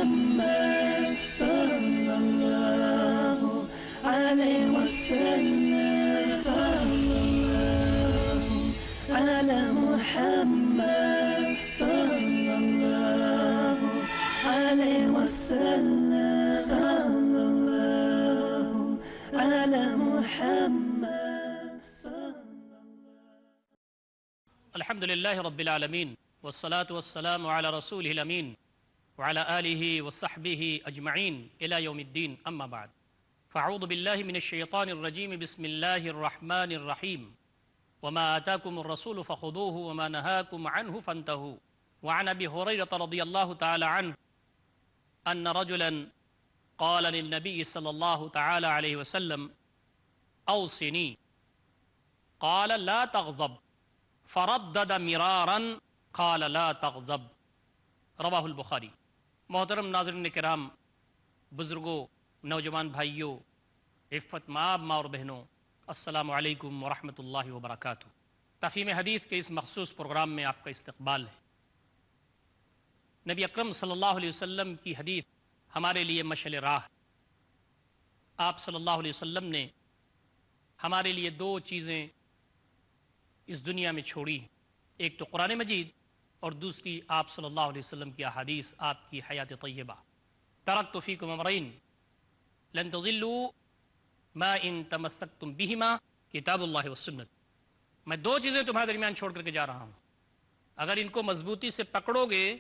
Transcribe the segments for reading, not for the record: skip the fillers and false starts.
محمد صلى الله عليه وسلم صلى الله على محمد صلى الله عليه وسلم صلى الله على محمد صلى الحمد لله رب العالمين والصلاة والسلام على رسوله الأمين وعلى آله وصحبه أجمعين إلى يوم الدين أما بعد فأعوذ بالله من الشيطان الرجيم بسم الله الرحمن الرحيم وما آتاكم الرسول فخذوه وما نهاكم عنه فانتهوا وعن أبي هريرة رضي الله تعالى عنه أن رجلا قال للنبي صلى الله تعالى عليه وسلم أوصني قال لا تغضب فردد مرارا قال لا تغضب رواہ البخاری۔ محترم ناظرین کرام، بزرگوں، نوجوان بھائیوں، عفت مآب ماں اور بہنوں، السلام علیکم ورحمۃ اللہ وبرکاتہ۔ تفہیم حدیث کے اس مخصوص پروگرام میں آپ کا استقبال ہے۔ نبی اکرم صلی اللہ علیہ وسلم کی حدیث ہمارے لیے مشعل راہ۔ آپ صلی اللہ علیہ وسلم نے ہمارے لیے دو چیزیں اس دنیا میں چھوڑی، ایک تو قرآن مجید اور دوسری آپ صلی اللہ علیہ وسلم کی احادیث، آپ کی حیات طیبہ۔ ترکت فیکم امرین لن تضلوا ما ان تمسکتم بہما کتاب اللہ والسنت۔ میں دو چیزیں تمہارے درمیان چھوڑ کر کے جا رہا ہوں، اگر ان کو مضبوطی سے پکڑو گے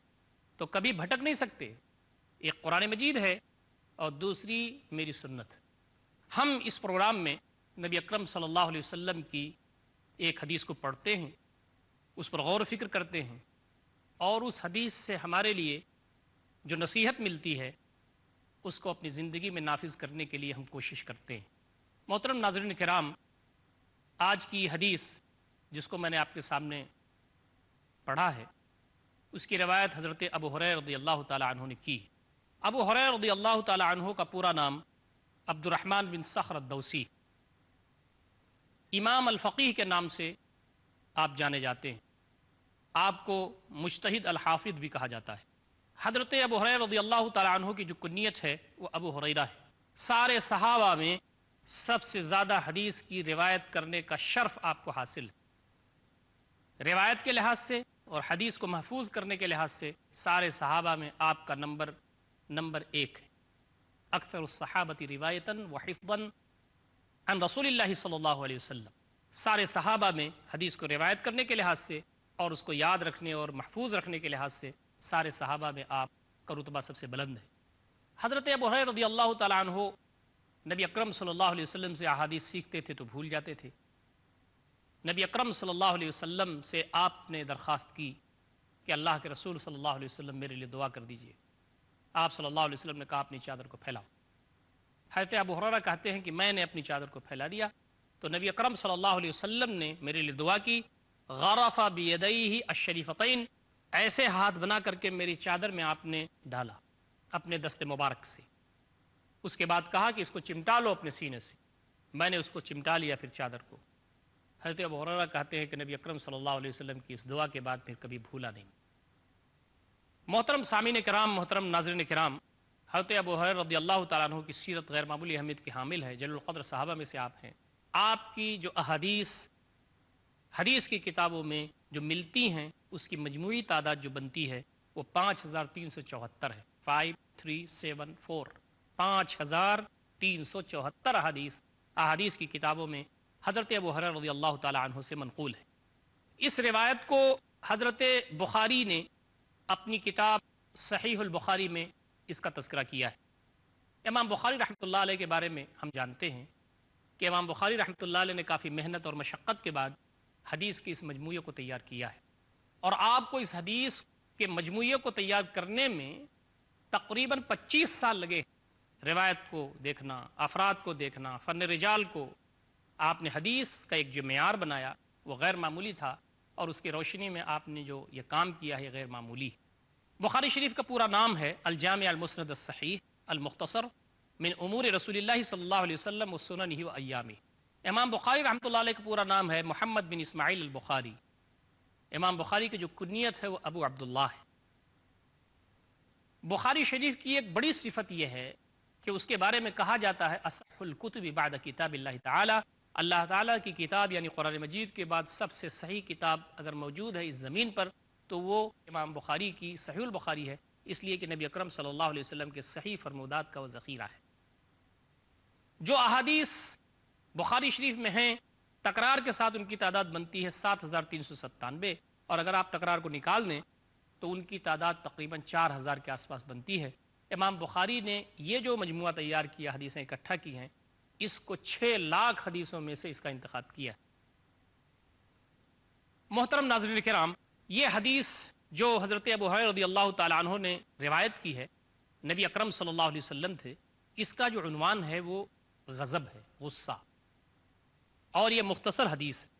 تو کبھی بھٹک نہیں سکتے۔ ایک قرآن مجید ہے اور دوسری میری سنت۔ ہم اس پروگرام میں نبی اکرم صلی اللہ علیہ وسلم کی ایک حدیث کو پڑھتے ہیں، اس پر غور و فکر کرتے ہیں، اور اس حدیث سے ہمارے لیے جو نصیحت ملتی ہے اس کو اپنی زندگی میں نافذ کرنے کے لیے ہم کوشش کرتے ہیں۔ محترم ناظرین کرام، آج کی حدیث جس کو میں نے آپ کے سامنے پڑھا ہے، اس کی روایت حضرت ابو ہریرہ رضی اللہ تعالی عنہ نے کی۔ ابو ہریرہ رضی اللہ تعالی عنہ کا پورا نام عبد الرحمن بن صخر الدوسی، امام الفقیہ کے نام سے آپ جانے جاتے ہیں۔ آپ کو مجتہد الحافظ بھی کہا جاتا ہے۔ حضرت ابو ہریرہ رضی اللہ تعالیٰ عنہ کی جو کنیت ہے وہ ابو ہریرہ ہے۔ سارے صحابہ میں سب سے زیادہ حدیث کی روایت کرنے کا شرف آپ کو حاصل ہے۔ روایت کے لحاظ سے اور حدیث کو محفوظ کرنے کے لحاظ سے سارے صحابہ میں آپ کا نمبر ایک ہے۔ اکثر الصحابۃ روایتاً وحفظاً عن رسول اللہ صلی اللہ علیہ وسلم۔ سارے صحابہ میں حدیث کو روایت کرنے کے لحاظ سے اور اس کو یاد رکھنے اور محفوظ رکھنے کے لحاظ سے سارے صحابہ میں آپ کا رتبہ سب سے بلند ہے۔ حضرت ابو ہریرہ رضی اللہ تعالیٰ عنہ نبی اکرم صلی اللہ علیہ وسلم سے احادیث سیکھتے تھے تو بھول جاتے تھے۔ نبی اکرم صلی اللہ علیہ وسلم سے آپ نے درخواست کی کہ اللہ کے رسول صلی اللہ علیہ وسلم میرے لیے دعا کر دیجئے۔ آپ صلی اللہ علیہ وسلم نے کہا اپنی چادر کو پھیلاؤ۔ حضرت ابو ہریرہ کہتے ہیں کہ میں نے اپنی چادر کو پھیلا دیا تو نبی اکرم صلی اللہ علیہ وسلم نے میرے لیے دعا کی، غرف بیدیہ الشریفتین، ایسے ہاتھ بنا کر کے میری چادر میں آپ نے ڈالا اپنے دست مبارک سے۔ اس کے بعد کہا کہ اس کو چمٹا لو اپنے سینے سے۔ میں نے اس کو چمٹا لیا پھر چادر کو۔ حضرت ابو ہریرہ کہتے ہیں کہ نبی اکرم صلی اللہ علیہ وسلم کی اس دعا کے بعد پھر کبھی بھولا نہیں۔ محترم سامعین کرام، محترم ناظرین کرام، حضرت ابو ہریرہ رضی اللہ تعالیٰ عنہ کی سیرت غیر معمولی اہمیت کی حامل ہے۔ جلیل القدر صحابہ میں سے آپ ہیں۔ آپ کی جو حدیث کی کتابوں میں جو ملتی ہیں اس کی مجموعی تعداد جو بنتی ہے وہ 5374 ہے۔ 5374 5374 احادیث کی کتابوں میں حضرت ابو ہریرہ رضی اللہ تعالیٰ عنہ سے منقول ہے۔ اس روایت کو حضرت بخاری نے اپنی کتاب صحیح البخاری میں اس کا تذکرہ کیا ہے۔ امام بخاری رحمۃ اللہ علیہ کے بارے میں ہم جانتے ہیں کہ امام بخاری رحمۃ اللہ علیہ نے کافی محنت اور مشقت کے بعد حدیث کی اس مجموعے کو تیار کیا ہے، اور آپ کو اس حدیث کے مجموعے کو تیار کرنے میں تقریباً 25 سال لگے۔ روایت کو دیکھنا، افراد کو دیکھنا، فن رجال کو، آپ نے حدیث کا ایک جو معیار بنایا وہ غیر معمولی تھا، اور اس کی روشنی میں آپ نے جو یہ کام کیا ہے غیر معمولی ہے۔ بخاری شریف کا پورا نام ہے الجامع المسند الصحیح المختصر من امور رسول اللہ صلی اللہ علیہ وسلم وسننہ و ایامہ۔ امام بخاری رحمۃ اللہ علیہ کا پورا نام ہے محمد بن اسماعیل البخاری۔ امام بخاری کی جو کنیت ہے وہ ابو عبداللہ ہے۔ بخاری شریف کی ایک بڑی صفت یہ ہے کہ اس کے بارے میں کہا جاتا ہے اصح الکتب بعد کتاب اللہ تعالی، اللہ تعالیٰ کی کتاب یعنی قرآن مجید کے بعد سب سے صحیح کتاب اگر موجود ہے اس زمین پر تو وہ امام بخاری کی صحیح البخاری ہے، اس لیے کہ نبی اکرم صلی اللہ علیہ وسلم کے صحیح فرمودات کا وہ ذخیرہ ہے۔ جو احادیث بخاری شریف میں ہیں تکرار کے ساتھ ان کی تعداد بنتی ہے 7397، اور اگر آپ تکرار کو نکال دیں تو ان کی تعداد تقریباً 4000 کے آس پاس بنتی ہے۔ امام بخاری نے یہ جو مجموعہ تیار کیا، حدیثیں اکٹھا کی ہیں، اس کو 6 لاکھ حدیثوں میں سے اس کا انتخاب کیا۔ محترم ناظرین کرام، یہ حدیث جو حضرت ابو ہریرہ رضی اللہ تعالیٰ عنہ نے روایت کی ہے، نبی اکرم صلی اللہ علیہ وسلم تھے، اس کا جو عنوان ہے وہ غضب ہے، غصہ، اور یہ مختصر حدیث ہے۔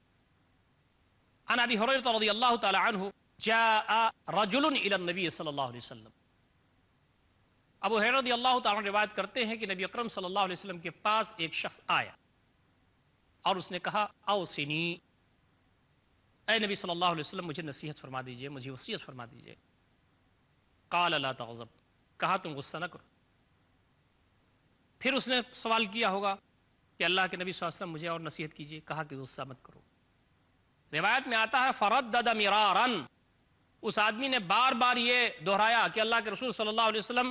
عن ابی ہریرہ رضی اللہ تعالیٰ عنہ جاء رجل الى النبی صلی اللہ علیہ وسلم، ابو ہریرہ رضی اللہ تعالیٰ عنہ روایت کرتے ہیں کہ نبی اکرم صلی اللہ علیہ وسلم کے پاس ایک شخص آیا اور اس نے کہا اوصنی، اے نبی صلی اللہ علیہ وسلم مجھے نصیحت فرما دیجئے، مجھے وصیت فرما دیجئے۔ قال لا تغضب، کہا تم غصہ نہ کرو۔ پھر اس نے سوال کیا ہوگا کہ اللہ کے نبی صلی اللہ علیہ وسلم مجھے اور نصیحت کیجئے، کہا کہ غصہ مت کرو۔ روایت میں آتا ہے فردد مرارا، اس آدمی نے بار بار یہ دہرایا کہ اللہ کے رسول صلی اللہ علیہ وسلم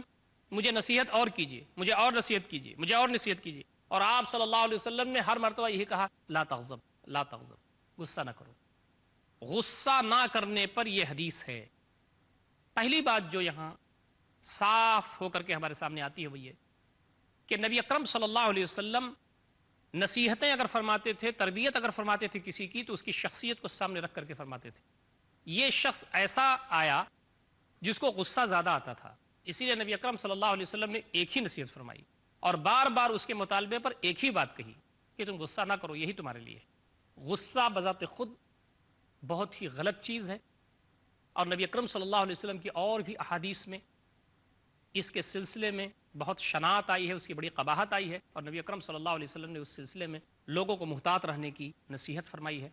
مجھے نصیحت اور کیجئے، مجھے اور نصیحت کیجئے، مجھے اور نصیحت کیجئے، اور آپ صلی اللہ علیہ وسلم نے ہر مرتبہ یہی کہا لا تغضب، لا تغضب، غصہ نہ کرو۔ غصہ نہ کرنے پر یہ حدیث ہے۔ پہلی بات جو یہاں صاف ہو کر کے ہمارے سامنے آتی ہے وہ یہ کہ نبی اکرم صلی اللہ علیہ وسلم نصیحتیں اگر فرماتے تھے، تربیت اگر فرماتے تھے کسی کی، تو اس کی شخصیت کو سامنے رکھ کر کے فرماتے تھے۔ یہ شخص ایسا آیا جس کو غصہ زیادہ آتا تھا، اسی لیے نبی اکرم صلی اللہ علیہ وسلم نے ایک ہی نصیحت فرمائی اور بار بار اس کے مطالبے پر ایک ہی بات کہی کہ تم غصہ نہ کرو، یہی تمہارے لیے ہے۔ غصہ بذات خود بہت ہی غلط چیز ہے، اور نبی اکرم صلی اللہ علیہ وسلم کی اور بھی احادیث میں اس کے سلسلے میں بہت شناعت آئی ہے، اس کی بڑی قباحت آئی ہے، اور نبی اکرم صلی اللہ علیہ وسلم نے اس سلسلے میں لوگوں کو محتاط رہنے کی نصیحت فرمائی ہے۔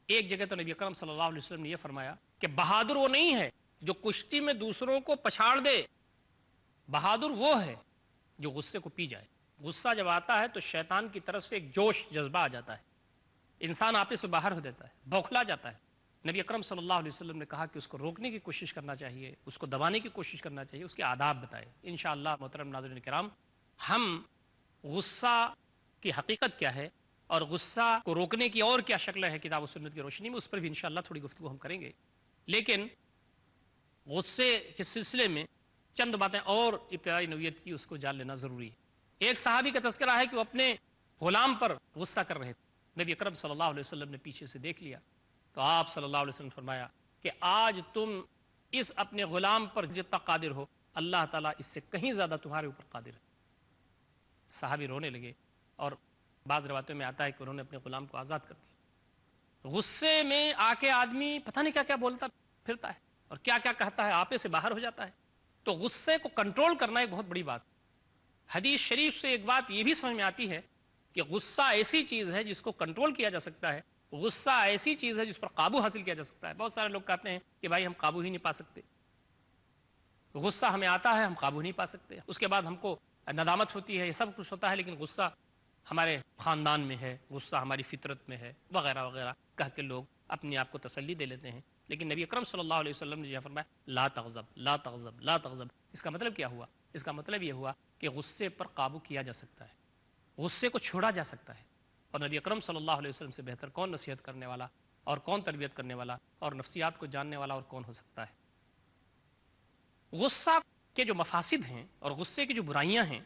ایک جگہ تو نبی اکرم صلی اللہ علیہ وسلم نے یہ فرمایا کہ بہادر وہ نہیں ہے جو کشتی میں دوسروں کو پچھاڑ دے، بہادر وہ ہے جو غصے کو پی جائے۔ غصہ جب آتا ہے تو شیطان کی طرف سے ایک جوش جذبہ آ جاتا ہے، انسان آپے سے باہر ہو دیتا ہے، بوکھلا جاتا ہے۔ نبی اکرم صلی اللہ علیہ وسلم نے کہا کہ اس کو روکنے کی کوشش کرنا چاہیے، اس کو دبانے کی کوشش کرنا چاہیے، اس کے آداب بتائے۔ انشاءاللہ محترم ناظرین کرام، ہم غصہ کی حقیقت کیا ہے اور غصہ کو روکنے کی اور کیا شکلیں ہیں کتاب و سنت کی روشنی میں، اس پر بھی انشاءاللہ تھوڑی گفتگو ہم کریں گے۔ لیکن غصے کے سلسلے میں چند باتیں اور ابتدائی نوعیت کی اس کو جان لینا ضروری ہے۔ ایک صحابی کا تذکرہ ہے کہ وہ اپنے غلام پر غصہ کر رہے تھے، نبی اکرم صلی اللہ علیہ وسلم نے پیچھے سے دیکھ لیا تو آپ صلی اللہ علیہ وسلم نے فرمایا کہ آج تم اس اپنے غلام پر جتنا قادر ہو، اللہ تعالیٰ اس سے کہیں زیادہ تمہارے اوپر قادر ہے۔ صحابی رونے لگے، اور بعض روایتوں میں آتا ہے کہ انہوں نے اپنے غلام کو آزاد کر دیا۔ غصے میں آ کے آدمی پتہ نہیں کیا کیا بولتا پھرتا ہے اور کیا کیا کہتا ہے، آپے سے باہر ہو جاتا ہے۔ تو غصے کو کنٹرول کرنا ایک بہت بڑی بات۔ حدیث شریف سے ایک بات یہ بھی سمجھ میں آتی ہے کہ غصہ ایسی چیز ہے جس کو کنٹرول کیا جا سکتا ہے، غصہ ایسی چیز ہے جس پر قابو حاصل کیا جا سکتا ہے۔ بہت سارے لوگ کہتے ہیں کہ بھائی ہم قابو ہی نہیں پا سکتے، غصہ ہمیں آتا ہے ہم قابو نہیں پا سکتے، اس کے بعد ہم کو ندامت ہوتی ہے، یہ سب کچھ ہوتا ہے، لیکن غصہ ہمارے خاندان میں ہے، غصہ ہماری فطرت میں ہے، وغیرہ وغیرہ کہہ کے لوگ اپنے آپ کو تسلی دے لیتے ہیں۔ لیکن نبی اکرم صلی اللہ علیہ وسلم نے یہ فرمایا لا تغضب، لا تغضب، لا تغضب۔ اس کا مطلب کیا ہوا؟ اس کا مطلب یہ ہوا کہ غصے پر قابو کیا جا سکتا ہے، غصے کو چھوڑا جا سکتا ہے، اور نبی اکرم صلی اللہ علیہ وسلم سے بہتر کون نصیحت کرنے والا اور کون تربیت کرنے والا اور نفسیات کو جاننے والا اور کون ہو سکتا ہے۔ غصہ کے جو مفاسد ہیں اور غصے کی جو برائیاں ہیں،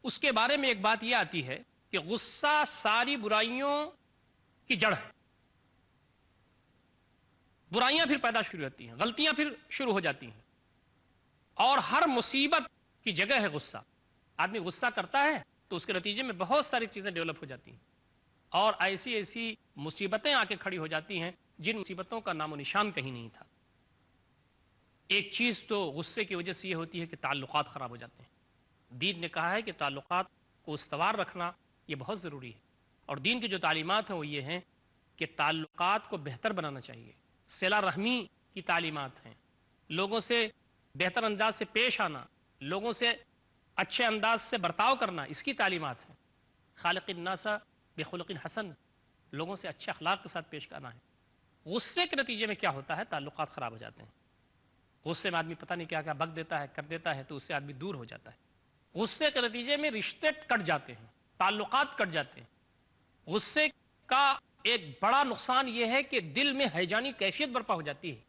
اس کے بارے میں ایک بات یہ آتی ہے کہ غصہ ساری برائیوں کی جڑ ہے۔ برائیاں پھر پیدا شروع ہوتی ہیں، غلطیاں پھر شروع ہو جاتی ہیں، اور ہر مصیبت کی جگہ ہے غصہ۔ آدمی غصہ کرتا ہے تو اس کے نتیجے میں بہت ساری چیزیں ڈیولپ ہو جاتی ہیں، اور ایسی ایسی مصیبتیں آ کے کھڑی ہو جاتی ہیں جن مصیبتوں کا نام و نشان کہیں نہیں تھا۔ ایک چیز تو غصے کی وجہ سے یہ ہوتی ہے کہ تعلقات خراب ہو جاتے ہیں۔ دین نے کہا ہے کہ تعلقات کو استوار رکھنا یہ بہت ضروری ہے، اور دین کی جو تعلیمات ہیں وہ یہ ہیں کہ تعلقات کو بہتر بنانا چاہیے، صلہ رحمی کی تعلیمات ہیں، لوگوں سے بہتر انداز سے پیش آنا، لوگوں سے اچھے انداز سے برتاؤ کرنا، اس کی تعلیمات ہیں۔ خالق الناس بخلق حسن، لوگوں سے اچھے اخلاق کے ساتھ پیش کرنا ہے۔ غصے کے نتیجے میں کیا ہوتا ہے؟ تعلقات خراب ہو جاتے ہیں۔ غصے میں آدمی پتہ نہیں کیا کیا بک دیتا ہے، کر دیتا ہے، تو اس سے آدمی دور ہو جاتا ہے۔ غصے کے نتیجے میں رشتے کٹ جاتے ہیں، تعلقات کٹ جاتے ہیں۔ غصے کا ایک بڑا نقصان یہ ہے کہ دل میں ہیجانی کیفیت برپا ہو جاتی ہے،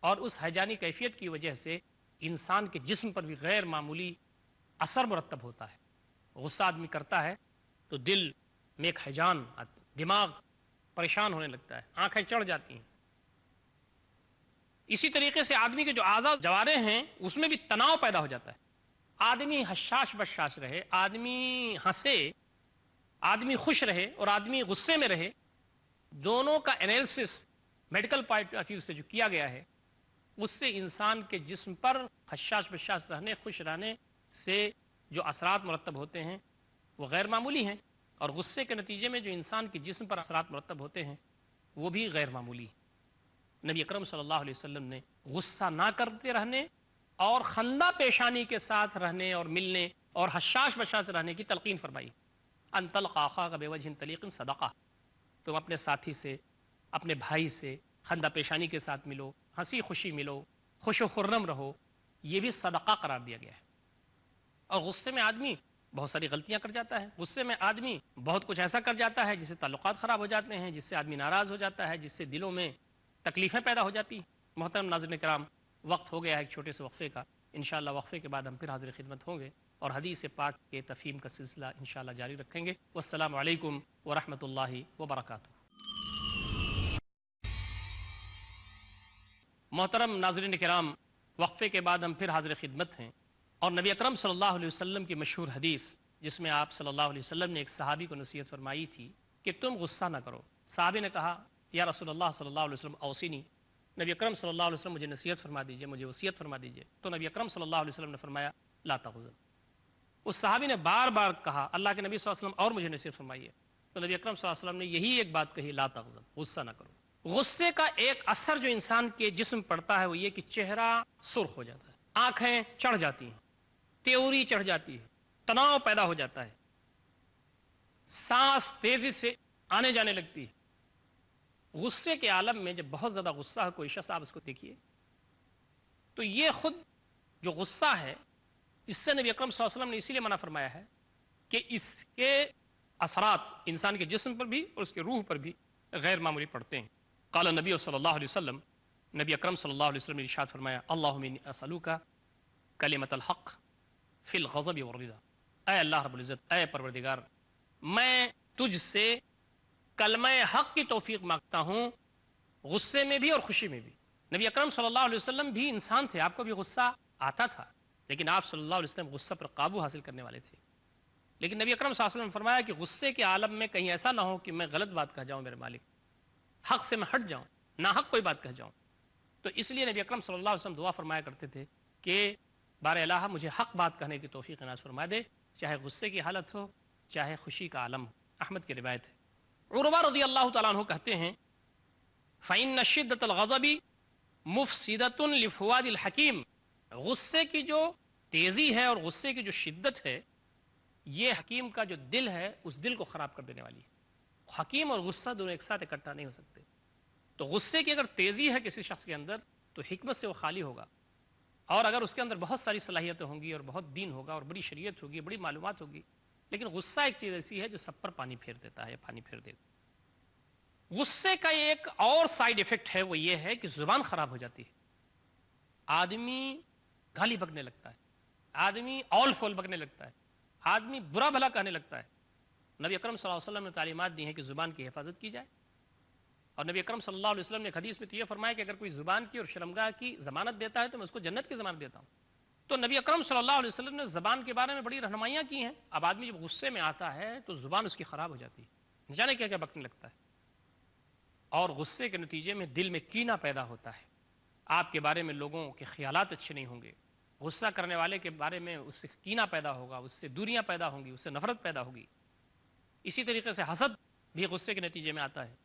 اور اس ہیجانی کیفیت کی وجہ سے انسان کے جسم پر بھی غیر معمولی اثر مرتب ہوتا ہے۔ غصہ آدمی کرتا ہے تو دل میں ایک ہیجان آتا ہے، دماغ پریشان ہونے لگتا ہے، آنکھیں چڑھ جاتی ہیں۔ اسی طریقے سے آدمی کے جو اعضاء جوارح ہیں اس میں بھی تناؤ پیدا ہو جاتا ہے۔ آدمی حشاش بشاش رہے، آدمی ہنسے، آدمی خوش رہے اور آدمی غصے میں رہے، دونوں کا analysis medical point of view سے جو کیا گیا ہے، اس سے انسان کے جسم پر حشاش بشاش رہنے، خوش رہنے سے جو اثرات مرتب ہوتے ہیں وہ غیر معمولی ہیں، اور غصے کے نتیجے میں جو انسان کے جسم پر اثرات مرتب ہوتے ہیں وہ بھی غیر معمولی ہیں۔ نبی اکرم صلی اللہ علیہ وسلم نے غصہ نہ کرتے رہنے اور خندہ پیشانی کے ساتھ رہنے اور ملنے اور حشاش بشاش رہنے کی تلقین فرمائی۔ ان تلقى اخاك بوجه طلیق صدقہ، تم اپنے ساتھی سے، اپنے بھائی سے خندہ پیشانی کے ساتھ ملو، ہنسی خوشی ملو، خوش و خرم رہو، یہ بھی صدقہ قرار دیا گیا ہے۔ اور غصے میں آدمی بہت ساری غلطیاں کر جاتا ہے، غصے میں آدمی بہت کچھ ایسا کر جاتا ہے جس سے تعلقات خراب ہو جاتے ہیں، جس سے آدمی ناراض ہو جاتا ہے، جس سے دلوں میں تکلیفیں پیدا ہو جاتی ہیں۔ محترم ناظرین کرام، وقت ہو گیا ہے ایک چھوٹے سے وقفے کا، انشاءاللہ وقفے کے بعد ہم پھر حاضر خدمت ہوں گے اور حدیث پاک کے تفہیم کا سلسلہ انشاءاللہ جاری رکھیں گے۔ والسلام علیکم ورحمۃ اللہ وبرکاتہ۔ محترم ناظرین کرام، وقفے کے بعد ہم پھر حاضر خدمت ہیں، اور نبی اکرم صلی اللہ علیہ وسلم کی مشہور حدیث جس میں آپ صلی اللہ علیہ وسلم نے ایک صحابی کو نصیحت فرمائی تھی کہ تم غصہ نہ کرو۔ صحابی نے کہا یا رسول اللہ صلی اللہ علیہ وسلم اوصینی، نبی اکرم صلی اللہ علیہ وسلم مجھے نصیحت فرما دیجئے، مجھے وصیت فرما دیجئے۔ تو نبی اکرم صلی اللہ علیہ وسلم نے فرمایا لا تغضب۔ اس صحابی نے بار بار کہا اللہ کے نبی صلی اللہ علیہ وسلم اور مجھے نصیحت فرمائیے، تو نبی اکرم صلی اللہ علیہ وسلم نے یہی ایک بات کہی لا تغضب، غصہ نہ کرو۔ غصے کا ایک اثر جو انسان کے جسم پڑتا ہے وہ یہ کہ چہرہ سرخ ہو جاتا ہے، آنکھیں چڑھ جاتی ہیں، تیوری چڑھ جاتی ہے، تناؤ پیدا ہو جاتا ہے، سانس تیزی سے آنے جانے لگتی ہے۔ غصے کے عالم میں جب بہت زیادہ غصہ ہے کوئی شخص، آپ اس کو دیکھیے تو یہ خود جو غصہ ہے اس سے نبی اکرم صلی اللہ علیہ وسلم نے اسی لیے منع فرمایا ہے کہ اس کے اثرات انسان کے جسم پر بھی اور اس کے روح پر بھی غیر معمولی پڑتے ہیں۔ قال نبی صلی اللہ علیہ وسلم، نبی اکرم صلی اللہ علیہ وسلم نے ارشاد فرمایا اللہم انی اسألوک کلمۃ الحق فی الغضب والرضا، اے اللہ رب العزت، اے پروردگار، میں تجھ سے کلمہ حق کی توفیق مانگتا ہوں، غصے میں بھی اور خوشی میں بھی۔ نبی اکرم صلی اللہ علیہ وسلم بھی انسان تھے، آپ کو بھی غصہ آتا تھا، لیکن آپ صلی اللہ علیہ وسلم غصہ پر قابو حاصل کرنے والے تھے۔ لیکن نبی اکرم صلی اللہ علیہ وسلم نے فرمایا کہ غصے کے عالم میں کہیں ایسا نہ ہو کہ میں غلط بات کہہ جاؤں، میرے مالک حق سے میں ہٹ جاؤں، ناحق کوئی بات کہہ جاؤں۔ تو اس لیے نبی اکرم صلی اللہ علیہ وسلم دعا فرمایا کرتے تھے کہ بار الہ مجھے حق بات کہنے کی توفیق عنایت فرما دے، چاہے غصے کی حالت ہو چاہے خوشی کا عالم ہو۔ احمد کی روایت ہے، عروہ رضی اللہ تعالیٰ عنہ کہتے ہیں فَإِنَّ شِدَّةَ الْغَضَبِ مُفْسِدَةٌ لِفُوَادِ الْحَكِيمِ، غصے کی جو تیزی ہے اور غصے کی جو شدت ہے یہ حکیم کا جو دل ہے اس دل کو خراب کر دینے والی ہے۔ حکیم اور غصہ دونوں ایک ساتھ اکٹھا نہیں ہو سکتے۔ تو غصے کی اگر تیزی ہے کسی شخص کے اندر تو حکمت سے وہ خالی ہوگا، اور اگر اس کے اندر بہت ساری صلاحیتیں ہوں گی اور بہت دین ہوگا اور بڑی شریعت ہوگی، بڑی معلومات ہوگی، لیکن غصہ ایک چیز ایسی ہے جو سب پر پانی پھیر دیتا ہے یا پانی پھیر دیتا ہے۔ غصے کا ایک اور سائیڈ ایفیکٹ ہے وہ یہ ہے کہ زبان خراب ہو جاتی ہے، آدمی گالی بکنے لگتا ہے، آدمی اول فول بکنے لگتا ہے، آدمی برا بھلا کہنے لگتا ہے۔ نبی اکرم صلی اللہ علیہ وسلم نے تعلیمات دی ہیں کہ زبان کی حفاظت کی جائے، اور نبی اکرم صلی اللہ علیہ وسلم نے ایک حدیث میں تو یہ فرمایا کہ اگر کوئی زبان کی اور شرمگاہ کی ضمانت دیتا ہے تو میں اس کو جنت کی ضمانت دیتا ہوں۔ تو نبی اکرم صلی اللہ علیہ وسلم نے زبان کے بارے میں بڑی رہنمائیاں کی ہیں۔ اب آدمی جب غصے میں آتا ہے تو زبان اس کی خراب ہو جاتی ہے، نہ جانے کیا کیا بکنے لگتا ہے، اور غصے کے نتیجے میں دل میں کینہ پیدا ہوتا ہے، آپ کے بارے میں لوگوں کے خیالات اچھے نہیں ہوں گے، غصہ کرنے والے کے بارے میں اس سے کینہ پیدا ہوگا، اس سے دوریاں پیدا ہوں گی، اس سے نفرت پیدا ہوگی۔ اسی طریقے سے حسد بھی غصے کے نتیجے میں آتا ہے،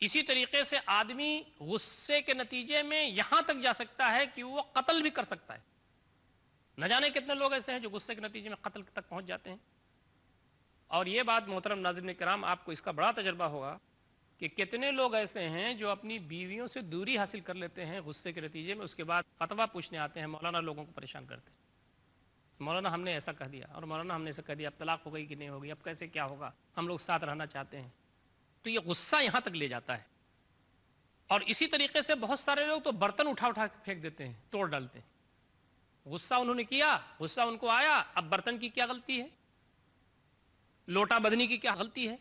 اسی طریقے سے آدمی غصے کے نتیجے میں یہاں تک جا سکتا ہے کہ وہ قتل بھی کر سکتا ہے. نہ جانے کتنے لوگ ایسے ہیں جو غصے کے نتیجے میں قتل تک پہنچ جاتے ہیں. اور یہ بات محترم ناظرین کرام آپ کو اس کا بڑا تجربہ ہوگا کہ کتنے لوگ ایسے ہیں جو اپنی بیویوں سے دوری حاصل کر لیتے ہیں غصے کے نتیجے میں, اس کے بعد فتویٰ پوچھنے آتے ہیں, مولانا لوگوں کو پریشان کرتے ہیں, مولانا ہم نے ایسا کہہ دیا, اور مولانا ہم نے ایسا کہہ دیا, اب طلاق ہو گئی کہ نہیں ہوگی, اب کیسے کیا ہوگا, ہم لوگ ساتھ رہنا چاہتے ہیں. تو یہ غصہ یہاں تک لے جاتا ہے. اور اسی طریقے سے بہت سارے لوگ تو برتن اٹھا اٹھا کے پھینک دیتے ہیں, توڑ ڈالتے ہیں. غصہ انہوں نے کیا, غصہ ان کو آیا, اب برتن کی کیا غلطی ہے, لوٹا بدنی کی کیا غلطی ہے,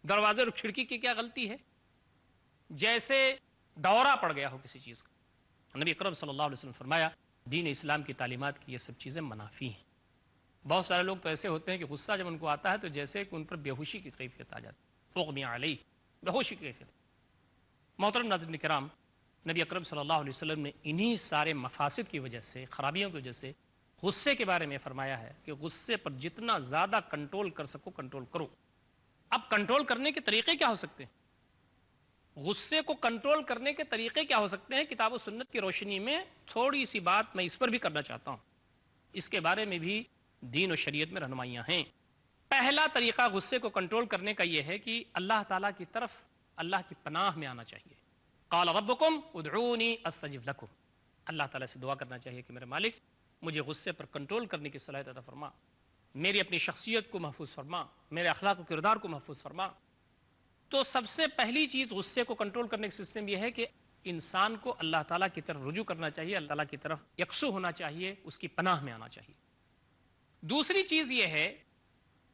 دروازے اور کھڑکی کی کیا غلطی ہے, جیسے دورہ پڑ گیا ہو کسی چیز کا. نبی اکرم صلی اللہ علیہ وسلم فرمایا دین اسلام کی تعلیمات کی یہ سب چیزیں منافی ہیں. بہت سارے لوگ تو ایسے ہوتے ہیں کہ غصہ جب ان کو آتا ہے تو جیسے کہ ان پر بے ہوشی کی کیفیت آ جاتی ہے, اغمی علیہ, بے ہوشی کی کیفیت. محترم ناظرین کرام, نبی اکرم صلی اللہ علیہ وسلم نے انہی سارے مفاسد کی وجہ سے, خرابیوں کی وجہ سے غصے کے بارے میں فرمایا ہے کہ غصے پر جتنا زیادہ کنٹرول کر سکو کنٹرول کرو. اب کنٹرول کرنے کے طریقے کیا ہو سکتے ہیں, غصے کو کنٹرول کرنے کے طریقے کیا ہو سکتے ہیں؟ کتاب و سنت کی روشنی میں تھوڑی سی بات میں اس پر بھی کرنا چاہتا ہوں. اس کے بارے میں بھی دین و شریعت میں رہنمائیاں ہیں. پہلا طریقہ غصے کو کنٹرول کرنے کا یہ ہے کہ اللہ تعالیٰ کی طرف اللہ کی پناہ میں آنا چاہیے. قال ربکم ادعونی استجب لکم, اللہ تعالیٰ سے دعا کرنا چاہیے کہ میرے مالک مجھے غصے پر کنٹرول کرنے کی صلاحیت عطا فرما, میری اپنی شخصیت کو محفوظ فرما, میرے اخلاق و کردار کو محفوظ فرما. تو سب سے پہلی چیز غصے کو کنٹرول کرنے کے سلسلے میں یہ ہے کہ انسان کو اللہ تعالیٰ کی طرف رجوع کرنا چاہیے, اللہ تعالیٰ کی طرف یکسو ہونا چاہیے, اس کی پناہ میں آنا چاہیے. دوسری چیز یہ ہے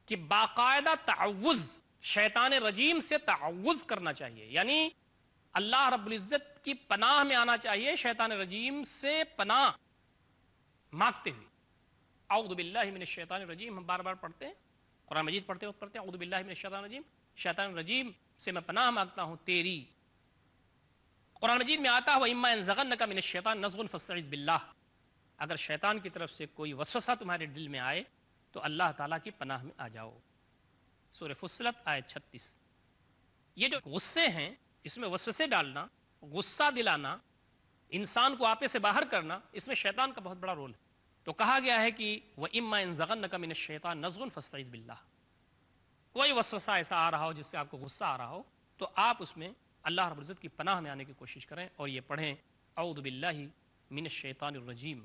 کہ باقاعدہ تعوذ, شیطان رجیم سے تعوذ کرنا چاہیے, یعنی اللہ رب العزت کی پناہ میں آنا چاہیے, شیطان رجیم سے پناہ مانگتے ہوئے. اعوذ باللہ من الشیطان الرجیم ہم بار بار پڑھتے ہیں, قرآن مجید پڑھتے وقت پڑھتے ہیں اعوذ باللہ من الشیطان الرجیم, شیطان الرجیم سے میں پناہ مانگتا ہوں تیری. قرآن مجید میں آتا ہے وَإِمَّا يَنزَغَنَّكَ مِنَ الشَّيْطَانِ نَزْغٌ فَاسْتَعِذْ بِاللَّهِ, اگر شیطان کی طرف سے کوئی وسوسہ تمہارے دل میں آئے تو اللہ تعالیٰ کی پناہ میں آ جاؤ. سورہ فصلت آیت 36. یہ جو غصے ہیں اس میں وسوسے ڈالنا, غصہ دلانا, انسان کو آپے سے باہر کرنا, اس میں شیطان کا بہت بڑا رول ہے. تو کہا گیا ہے کہ وَإِمَّا يَنزَغَنَّكَ مِنَ الشَّيْطَانِ نَزْغٌ فَاسْتَعِذْ بِاللَّهِ, کوئی وسوسہ ایسا آ رہا ہو جس سے آپ کو غصہ آ رہا ہو تو آپ اس میں اللہ رب العزت کی پناہ میں آنے کی کوشش کریں اور یہ پڑھیں اعوذ باللہ من الشیطان الرجیم,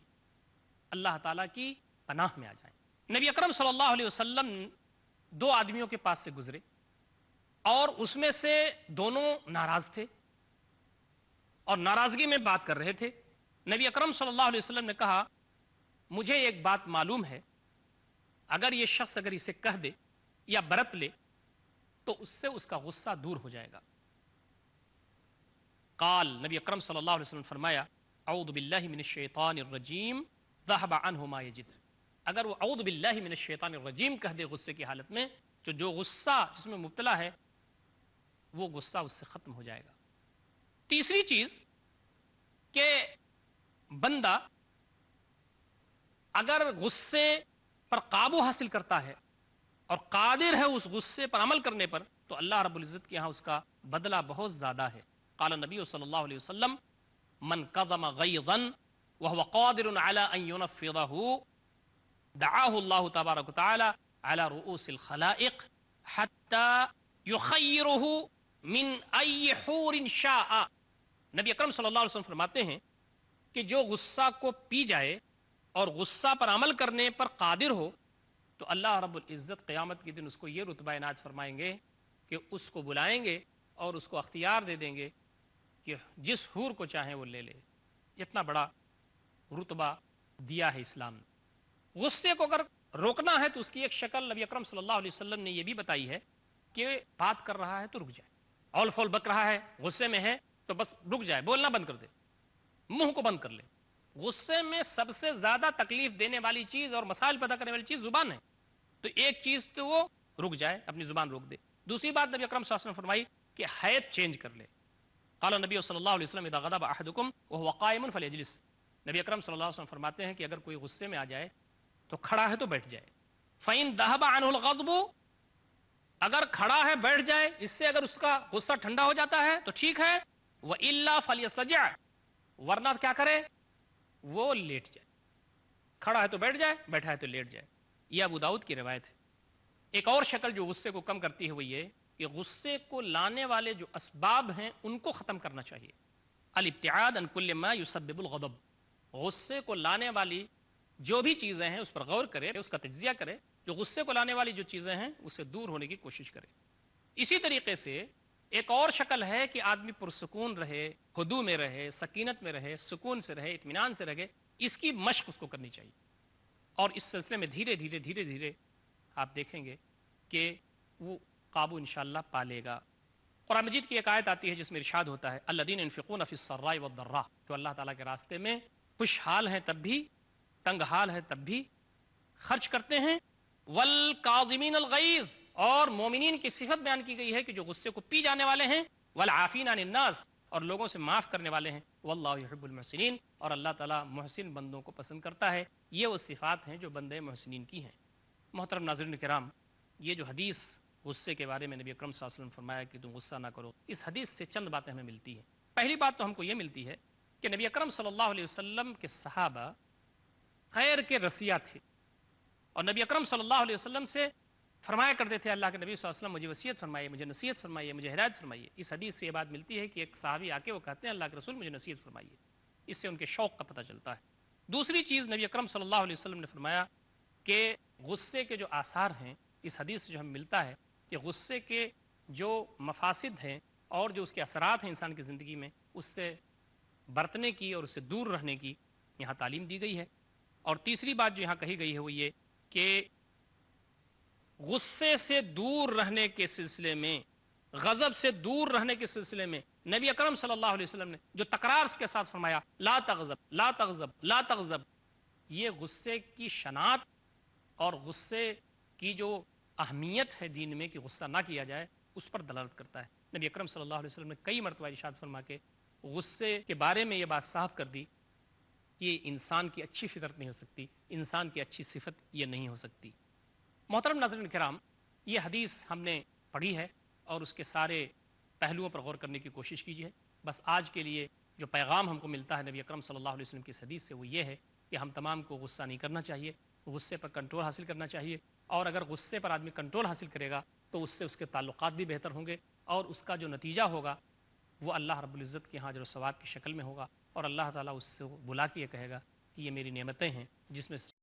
اللہ تعالیٰ کی پناہ میں آ جائیں. نبی اکرم صلی اللہ علیہ وسلم دو آدمیوں کے پاس سے گزرے اور اس میں سے دونوں ناراض تھے اور ناراضگی میں بات کر رہے تھے. نبی اکرم صلی اللہ علیہ وسلم نے کہا مجھے ایک بات معلوم ہے, اگر یہ شخص اگر اسے کہہ دے یا برت لے تو اس سے اس کا غصہ دور ہو جائے گا. قال, نبی اکرم صلی اللہ علیہ وسلم فرمایا اعوذ باللہ من الشیطان الرجیم ذہب عنہ ما یجد, اگر وہ اعوذ باللہ من الشیطان الرجیم کہہ دے غصے کی حالت میں تو جو غصہ جس میں مبتلا ہے وہ غصہ اس سے ختم ہو جائے گا. تیسری چیز کہ بندہ اگر غصے پر قابو حاصل کرتا ہے اور قادر ہے اس غصے پر عمل کرنے پر تو اللہ رب العزت کے ہاں اس کا بدلہ بہت زیادہ ہے. قال نبی صلی اللہ علیہ وسلم من کظم غیظا وهو قادر على ان ينفضه دعاه الله تبارک وتعالى على رؤوس الخلائق حتى يخيره من اي حور شاء. نبی اکرم صلی اللہ علیہ وسلم فرماتے ہیں کہ جو غصہ کو پی جائے اور غصہ پر عمل کرنے پر قادر ہو تو اللہ رب العزت قیامت کے دن اس کو یہ رتبہ عنایت فرمائیں گے کہ اس کو بلائیں گے اور اس کو اختیار دے دیں گے کہ جس حور کو چاہیں وہ لے لے. اتنا بڑا رتبہ دیا ہے اسلام نے. غصے کو اگر روکنا ہے تو اس کی ایک شکل نبی اکرم صلی اللہ علیہ وسلم نے یہ بھی بتائی ہے کہ بات کر رہا ہے تو رک جائے, اول فول بک رہا ہے, غصے میں ہے تو بس رک جائے, بولنا بند کر دے, منہ کو بند کر لے. غصے میں سب سے زیادہ تکلیف دینے والی چیز اور مسائل پیدا کرنے والی چیز زبان ہے, تو ایک چیز تو وہ رک جائے, اپنی زبان روک دے. دوسری بات نبی اکرم صلی اللہ علیہ وسلم نے فرمائی کہ حیت چینج کر لے. قال نبی صلی اللہ علیہ وسلم اذا غضب احدکم وهو قائم فلیجلس, نبی اکرم صلی اللہ علیہ وسلم فرماتے ہیں کہ اگر کوئی غصے میں آ جائے تو کھڑا ہے تو بیٹھ جائے. فإن ذهب عنه الغضب, اگر کھڑا ہے بیٹھ جائے، اس سے اگر اس کا غصہ ٹھنڈا ہو جاتا ہے تو ٹھیک ہے، وَإِلَّا فَلْيَسْتَجِعْ، ورنہ کیا کرے؟ وہ لیٹ جائے، کھڑا ہے تو بیٹھ جائے، بیٹھا ہے تو لیٹ جائے۔ یہ ابو داؤد کی روایت ہے۔ ایک اور شکل جو غصے کو کم کرتی ہے وہ یہ کہ غصے کو لانے والے جو اسباب ہیں ان کو ختم کرنا چاہیے۔ الابتعاد عن كل ما يسبب الغضب، غصے کو لانے والی جو بھی چیزیں ہیں اس پر غور کرے، اس کا تجزیہ کرے، جو غصے کو لانے والی جو چیزیں ہیں اس سے دور ہونے کی کوشش کرے۔ اسی طریقے سے ایک اور شکل ہے کہ آدمی پرسکون رہے، خضوع میں رہے، سکینت میں رہے، سکون سے رہے، اطمینان سے رہے، اس کی مشق اس کو کرنی چاہیے۔ اور اس سلسلے میں دھیرے دھیرے آپ دیکھیں گے کہ وہ قابو انشاءاللہ پا لے گا۔ قرآن مجید کی ایک آیت آتی ہے جس میں ارشاد ہوتا ہے الذین ينفقون فی السراء والضراء، جو اللہ تعالیٰ کے راستے میں خوشحال ہیں تب بھی، تنگ حال ہے تب بھی خرچ کرتے ہیں، والکاظمین الغیظ، اور مومنین کی صفت بیان کی گئی ہے کہ جو غصے کو پی جانے والے ہیں، والعافین عن الناس، اور لوگوں سے معاف کرنے والے ہیں، واللہ یحب المحسنین، اور اللہ تعالیٰ محسن بندوں کو پسند کرتا ہے۔ یہ وہ صفات ہیں جو بندے محسنین کی ہیں۔ محترم ناظرین کرام، یہ جو حدیث غصے کے بارے میں نبی اکرم صلی اللہ علیہ وسلم نے فرمایا کہ تم غصہ نہ کرو، اس حدیث سے چند باتیں ہمیں ملتی ہیں۔ پہلی بات تو ہم کو یہ ملتی ہے کہ نبی اکرم صلی اللہ علیہ وسلم کے صحابہ خیر کے رسیہ تھے، اور نبی اکرم صلی اللہ علیہ وسلم سے فرمایا کرتے تھے اللہ کے نبی صلی اللہ علیہ وسلم مجھے وصیت فرمائیے، مجھے نصیحت فرمائیے، مجھے ہدایت فرمائیے۔ اس حدیث سے یہ بات ملتی ہے کہ ایک صحابی آ کے وہ کہتے ہیں اللہ کے رسول مجھے نصیحت فرمائیے، اس سے ان کے شوق کا پتہ چلتا ہے۔ دوسری چیز نبی اکرم صلی اللہ علیہ وسلم نے فرمایا کہ غصے کے جو آثار ہیں، اس حدیث سے جو ہمیں ملتا ہے کہ غصے کے جو مفاسد ہیں اور جو اس کے اثرات ہیں انسان کی زندگی میں، اس سے برتنے کی اور اس سے دور رہنے کی یہاں تعلیم دی گئی ہے۔ اور تیسری بات جو یہاں کہی گئی ہے وہ یہ کہ غصے سے دور رہنے کے سلسلے میں، غضب سے دور رہنے کے سلسلے میں نبی اکرم صلی اللہ علیہ وسلم نے جو تکرار کے ساتھ فرمایا لا تغضب لا تغضب لا تغضب، یہ غصے کی شناعت اور غصے کی جو اہمیت ہے دین میں کہ غصہ نہ کیا جائے، اس پر دلالت کرتا ہے۔ نبی اکرم صلی اللہ علیہ وسلم نے کئی مرتبہ ارشاد فرما کے غصے کے بارے میں یہ بات صاف کر دی کہ یہ انسان کی اچھی فطرت نہیں ہو سکتی، انسان کی اچھی صفت یہ نہیں ہو سکتی۔ محترم ناظرین کرام، یہ حدیث ہم نے پڑھی ہے اور اس کے سارے پہلوؤں پر غور کرنے کی کوشش کیجیے۔ بس آج کے لیے جو پیغام ہم کو ملتا ہے نبی اکرم صلی اللہ علیہ وسلم کی اس حدیث سے وہ یہ ہے کہ ہم تمام کو غصہ نہیں کرنا چاہیے، غصے پر کنٹرول حاصل کرنا چاہیے، اور اگر غصے پر آدمی کنٹرول حاصل کرے گا تو اس سے اس کے تعلقات بھی بہتر ہوں گے، اور اس کا جو نتیجہ ہوگا وہ اللہ رب العزت کے ہاں اجر و ثواب کی شکل میں ہوگا، اور اللہ تعالیٰ اس سے بلا کے یہ کہے گا کہ یہ میری نعمتیں ہیں جس میں سے